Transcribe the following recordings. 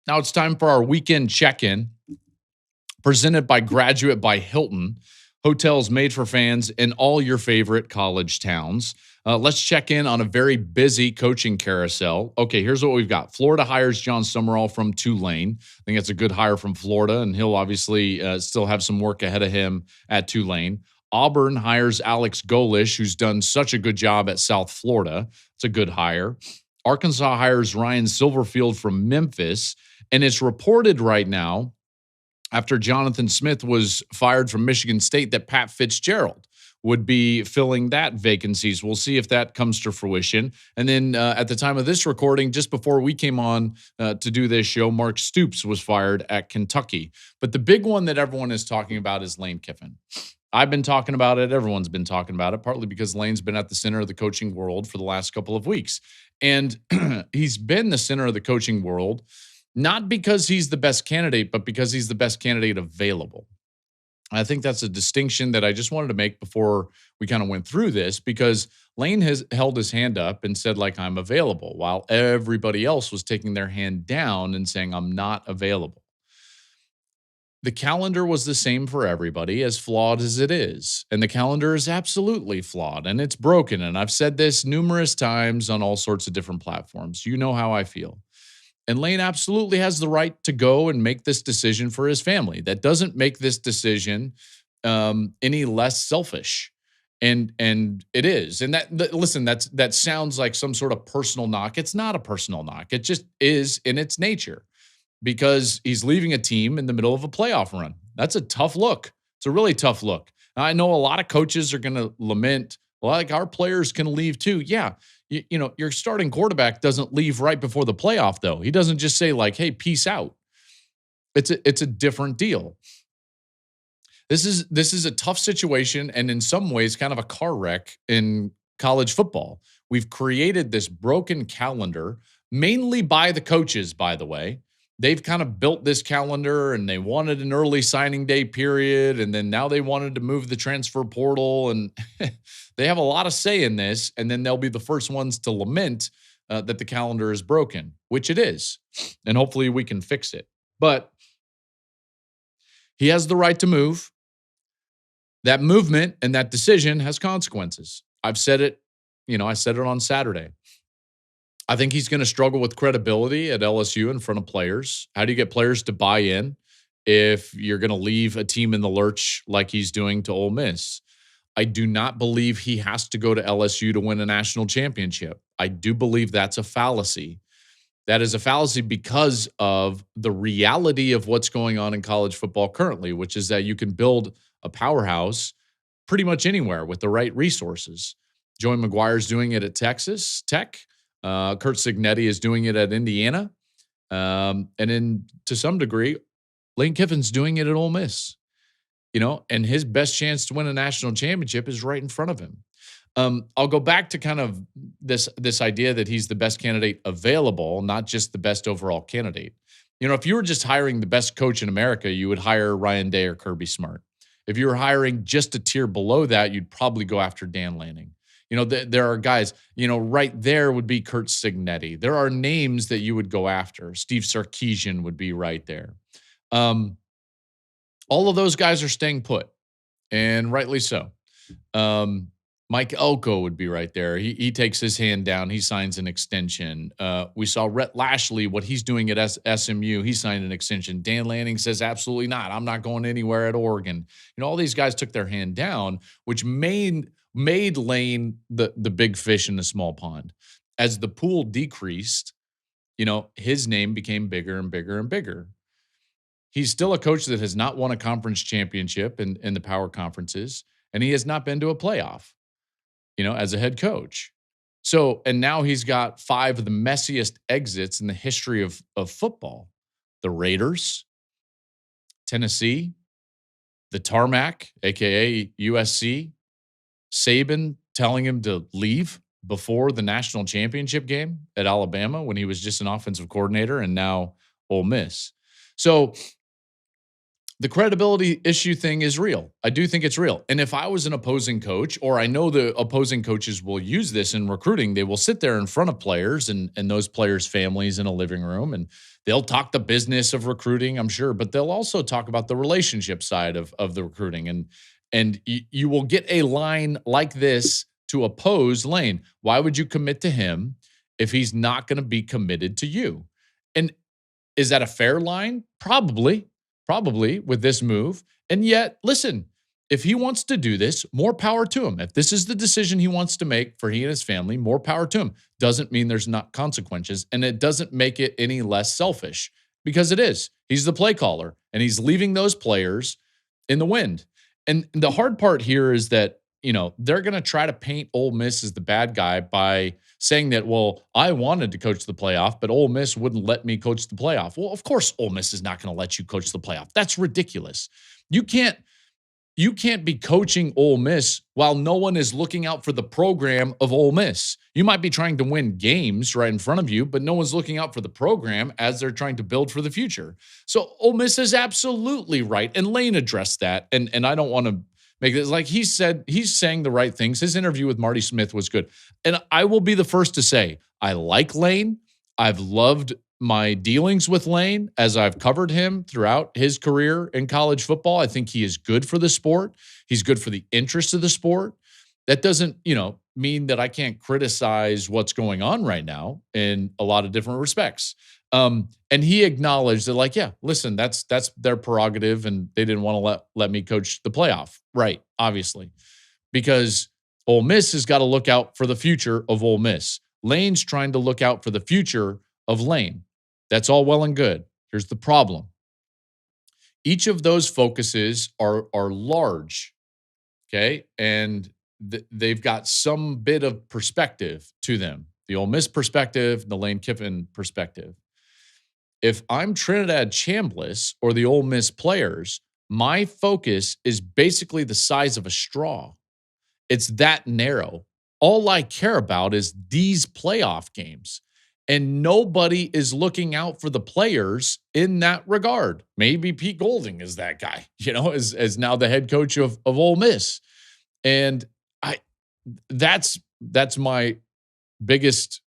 Now it's time for our weekend check-in, presented by Graduate by Hilton, hotels made for fans in all your favorite college towns. Let's check in on a very busy coaching carousel. Okay, here's what we've got. Florida hires John Summerall from Tulane. I think that's a good hire from Florida, and he'll obviously still have some work ahead of him at Tulane. Auburn hires Alex Golish, who's done such a good job at South Florida. It's a good hire. Arkansas hires Ryan Silverfield from Memphis. And it's reported right now, after Jonathan Smith was fired from Michigan State, that Pat Fitzgerald would be filling that vacancies. We'll see if that comes to fruition. And then at the time of this recording, just before we came on to do this show, Mark Stoops was fired at Kentucky. But the big one that everyone is talking about is Lane Kiffin. I've been talking about it. Everyone's been talking about it, partly because Lane's been at the center of the coaching world for the last couple of weeks. And he's been the center of the coaching world, not because he's the best candidate, but because he's the best candidate available. I think that's a distinction that I just wanted to make before we kind of went through this, because Lane has held his hand up and said, like, I'm available, while everybody else was taking their hand down and saying, I'm not available. The calendar was the same for everybody, as flawed as it is. And the calendar is absolutely flawed and it's broken. And I've said this numerous times on all sorts of different platforms. You know how I feel. And Lane absolutely has the right to go and make this decision for his family. That doesn't make this decision any less selfish. And it is. And listen, that sounds like some sort of personal knock. It's not a personal knock. It just is in its nature, because he's leaving a team in the middle of a playoff run. That's a tough look. It's a really tough look. Now, I know a lot of coaches are going to lament, well, like, our players can leave too. Yeah. You know, your starting quarterback doesn't leave right before the playoff, though. He doesn't just say, like, hey, peace out. It's a different deal. This is a tough situation, and in some ways kind of a car wreck in college football. We've created this broken calendar, mainly by the coaches, by the way. They've kind of built this calendar, and they wanted an early signing day period, and then now they wanted to move the transfer portal, and they have a lot of say in this, and then they'll be the first ones to lament that the calendar is broken, which it is, and hopefully we can fix it. But he has the right to move. That movement and that decision has consequences. I've said it, I said it on Saturday. I think he's going to struggle with credibility at LSU in front of players. How do you get players to buy in if you're going to leave a team in the lurch like he's doing to Ole Miss? I do not believe he has to go to LSU to win a national championship. I do believe that's a fallacy. That is a fallacy because of the reality of what's going on in college football currently, which is that you can build a powerhouse pretty much anywhere with the right resources. Joey McGuire's doing it at Texas Tech. Kurt Cignetti is doing it at Indiana. And to some degree, Lane Kiffin's doing it at Ole Miss. And his best chance to win a national championship is right in front of him. I'll go back to kind of this idea that he's the best candidate available, not just the best overall candidate. If you were just hiring the best coach in America, you would hire Ryan Day or Kirby Smart. If you were hiring just a tier below that, you'd probably go after Dan Lanning. There are guys, right there would be Kurt Cignetti. There are names that you would go after. Steve Sarkisian would be right there. All of those guys are staying put, and rightly so. Mike Elko would be right there. He takes his hand down. He signs an extension. We saw Rhett Lashley, what he's doing at SMU. He signed an extension. Dan Lanning says, absolutely not. I'm not going anywhere at Oregon. All these guys took their hand down, which made Lane the big fish in the small pond. As the pool decreased, his name became bigger and bigger and bigger. He's still a coach that has not won a conference championship in the power conferences, and he has not been to a playoff, as a head coach. So, and now he's got 5 of the messiest exits in the history of football. The Raiders, Tennessee, the Tarmac, a.k.a. USC, Saban telling him to leave before the national championship game at Alabama when he was just an offensive coordinator, and now Ole Miss. So the credibility issue thing is real. I do think it's real. And if I was an opposing coach, or I know the opposing coaches will use this in recruiting, they will sit there in front of players and those players' families in a living room, and they'll talk the business of recruiting, I'm sure, but they'll also talk about the relationship side of the recruiting. And you will get a line like this to oppose Lane. Why would you commit to him if he's not going to be committed to you? And is that a fair line? Probably with this move. And yet, listen, if he wants to do this, more power to him. If this is the decision he wants to make for he and his family, more power to him. Doesn't mean there's not consequences, and it doesn't make it any less selfish, because it is. He's the play caller, and he's leaving those players in the wind. And the hard part here is that, they're going to try to paint Ole Miss as the bad guy by saying that, well, I wanted to coach the playoff, but Ole Miss wouldn't let me coach the playoff. Well, of course, Ole Miss is not going to let you coach the playoff. That's ridiculous. You can't be coaching Ole Miss while no one is looking out for the program of Ole Miss. You might be trying to win games right in front of you, but no one's looking out for the program as they're trying to build for the future. So Ole Miss is absolutely right. And Lane addressed that. And I don't want to make this like he said, he's saying the right things. His interview with Marty Smith was good. And I will be the first to say, I like Lane. I've loved my dealings with Lane as I've covered him throughout his career in college football. I think he is good for the sport. He's good for the interest of the sport. That doesn't, mean that I can't criticize what's going on right now in a lot of different respects. And he acknowledged that, like, yeah, listen, that's their prerogative, and they didn't want to let me coach the playoff. Right, obviously. Because Ole Miss has got to look out for the future of Ole Miss. Lane's trying to look out for the future of Lane. That's all well and good. Here's the problem. Each of those focuses are large, okay? And they've got some bit of perspective to them. The Ole Miss perspective, the Lane Kiffin perspective. If I'm Trinidad Chambliss or the Ole Miss players, my focus is basically the size of a straw. It's that narrow. All I care about is these playoff games. And nobody is looking out for the players in that regard. Maybe Pete Golding is that guy, as now the head coach of Ole Miss. And that's my biggest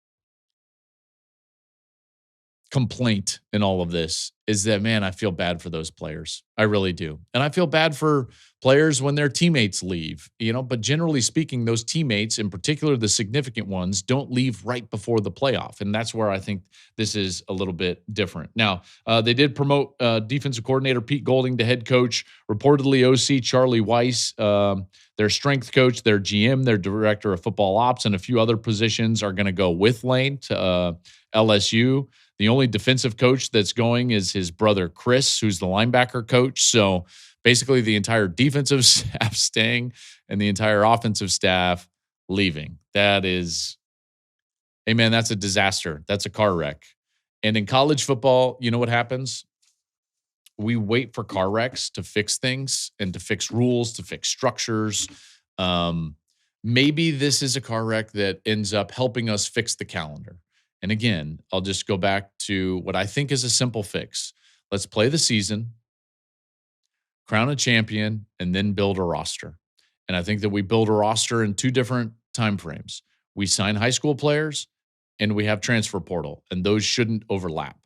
complaint in all of this, is that, man, I feel bad for those players. I really do. And I feel bad for players when their teammates leave, but generally speaking, those teammates, in particular, the significant ones, don't leave right before the playoff. And that's where I think this is a little bit different. Now, they did promote defensive coordinator Pete Golding to head coach, reportedly OC Charlie Weiss, their strength coach, their GM, their director of football ops, and a few other positions are going to go with Lane to LSU. The only defensive coach that's going is his brother, Chris, who's the linebacker coach. So basically the entire defensive staff staying and the entire offensive staff leaving. That is, hey, man, that's a disaster. That's a car wreck. And in college football, you know what happens? We wait for car wrecks to fix things and to fix rules, to fix structures. Maybe this is a car wreck that ends up helping us fix the calendar. And again, I'll just go back to what I think is a simple fix. Let's play the season, crown a champion, and then build a roster. And I think that we build a roster in two different time frames. We sign high school players and we have transfer portal, and those shouldn't overlap.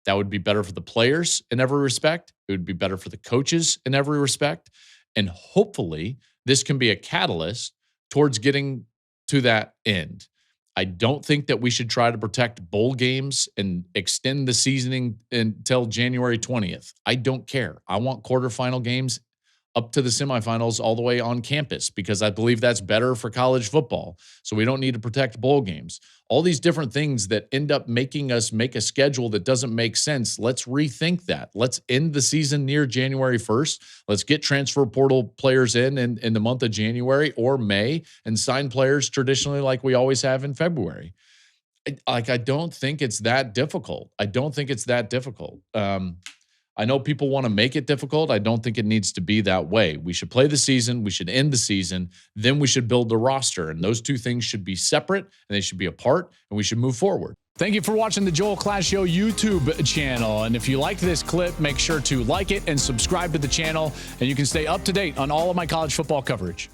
That would be better for the players in every respect. It would be better for the coaches in every respect. And hopefully this can be a catalyst towards getting to that end. I don't think that we should try to protect bowl games and extend the seasoning until January 20th. I don't care. I want quarterfinal games up to the semifinals all the way on campus, because I believe that's better for college football. So we don't need to protect bowl games. All these different things that end up making us make a schedule that doesn't make sense. Let's rethink that. Let's end the season near January 1st. Let's get transfer portal players in the month of January or May and sign players traditionally like we always have in February. I don't think it's that difficult. I know people want to make it difficult. I don't think it needs to be that way. We should play the season. We should end the season. Then we should build the roster. And those two things should be separate, and they should be apart, and we should move forward. Thank you for watching the Joel Klatt Show YouTube channel. And if you liked this clip, make sure to like it and subscribe to the channel. And you can stay up to date on all of my college football coverage.